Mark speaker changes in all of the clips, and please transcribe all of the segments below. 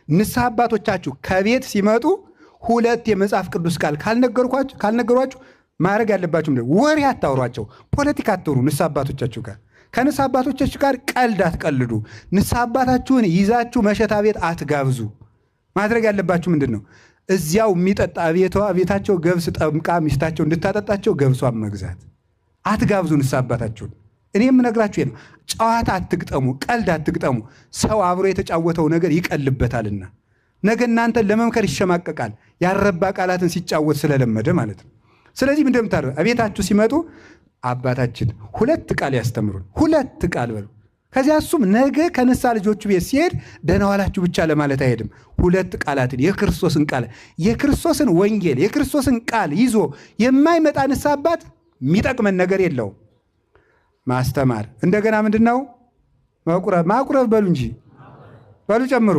Speaker 1: ንስሐ አባቶቻችሁ ከቤት ሲመጡ ሁለት የመጽሐፍ ቅዱስ ቃል ካልነገሯችሁ ማድረግ ያለባችሁ ምንድን ነው? ወሬ አታውሯቸው፣ ፖለቲካ አትወሩ። ንስሐ አባቶቻችሁ ጋር ከንስሐ አባቶቻችሁ ጋር ቀልድ አትቀልዱ። ንስሐ አባታችሁን ይዛችሁ መሸታ ቤት አትጋብዙ። ማድረግ ያለባችሁ ምንድን ነው? እዚያው የሚጠጣ ቤታቸው ገብስ ጠምቃ ሚስታቸው እንድታጠጣቸው ገብሷን መግዛት። አትጋብዙ ንስሐ አባታችሁን። እኔ የምነግራችሁ ነው። ጨዋታ አትግጠሙ፣ ቀልድ አትግጠሙ። ሰው አብሮ የተጫወተው ነገር ይቀልበታልና ነገ እናንተን ለመምከር ይሸማቀቃል። ያረባ ቃላትን ሲጫወት ስለለመደ ማለት ነው። ስለዚህ ምንድን ነው የምታደርጉት? ቤታችሁ ሲመጡ አባታችን ሁለት ቃል ያስተምሩን፣ ሁለት ቃል በሉ። ከዚያ እሱም ነገ ከንስሐ ልጆቹ ቤት ሲሄድ ደህና ዋላችሁ ብቻ ለማለት አይሄድም። ሁለት ቃላትን የክርስቶስን ቃል የክርስቶስን ወንጌል የክርስቶስን ቃል ይዞ የማይመጣ ንስሐ አባት የሚጠቅመን ነገር የለውም። ማስተማር እንደገና ምንድን ነው? ማቁረብ በሉ እንጂ በሉ ጨምሩ።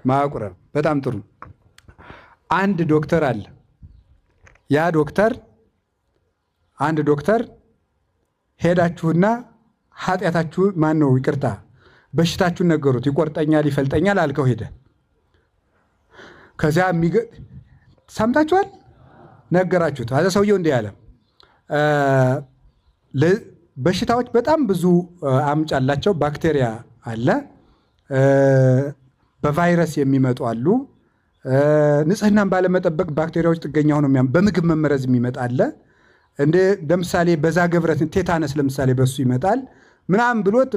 Speaker 1: ማቁረብ በጣም ጥሩ። አንድ ዶክተር አለ። ያ ዶክተር አንድ ዶክተር ሄዳችሁና ኃጢአታችሁ ማን ነው ይቅርታ በሽታችሁን ነገሩት። ይቆርጠኛል ይፈልጠኛል አልከው ሄደ። ከዚያ ሰምታችኋል፣ ነገራችሁት። አለ ሰውየው እንዲህ ያለ በሽታዎች በጣም ብዙ አምጭ አላቸው። ባክቴሪያ አለ፣ በቫይረስ የሚመጡ አሉ፣ ንጽህናን ባለመጠበቅ ባክቴሪያዎች ጥገኛ ሆነው በምግብ መመረዝ የሚመጣ አለ። እንደ ለምሳሌ በዛ ገብረት ቴታነስ ለምሳሌ በሱ ይመጣል ምናምን ብሎት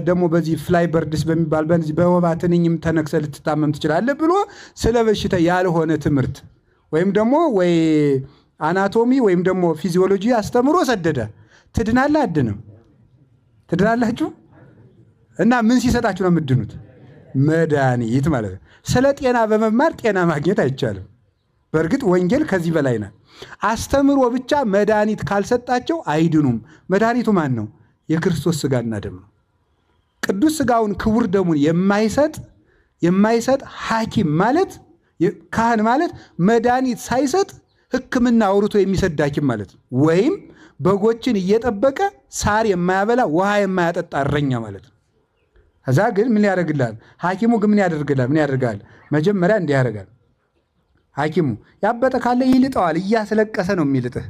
Speaker 1: ደግሞ በዚህ ፍላይ በርድስ በሚባል በዚህ በወባ ትንኝም ተነክሰ ልትታመም ትችላለህ ብሎ ስለ በሽታ ያልሆነ ትምህርት ወይም ደግሞ ወይ አናቶሚ ወይም ደግሞ ፊዚዮሎጂ አስተምሮ ሰደደ። ትድናለህ? አድንም? ትድናላችሁ? እና ምን ሲሰጣችሁ ነው የምትድኑት? መድኃኒት ማለት ነው። ስለ ጤና በመማር ጤና ማግኘት አይቻልም። በእርግጥ ወንጌል ከዚህ በላይ ነው። አስተምሮ ብቻ መድኃኒት ካልሰጣቸው አይድኑም። መድኃኒቱ ማን ነው? የክርስቶስ ሥጋና ደም ነው። ቅዱስ ሥጋውን ክቡር ደሙን የማይሰጥ ሐኪም ማለት ካህን ማለት መድኃኒት ሳይሰጥ ሕክምና አውርቶ የሚሰድ ሐኪም ማለት ነው። ወይም በጎችን እየጠበቀ ሳር የማያበላ ውሃ የማያጠጣ እረኛ ማለት ነው። ከዛ ግን ምን ያደርግልሃል? ሐኪሙ ግን ምን ያደርጋል? መጀመሪያ እንዲህ ያደርጋል። ሐኪሙ ያበጠ ካለ ይልጠዋል። እያስለቀሰ ነው የሚልጥህ።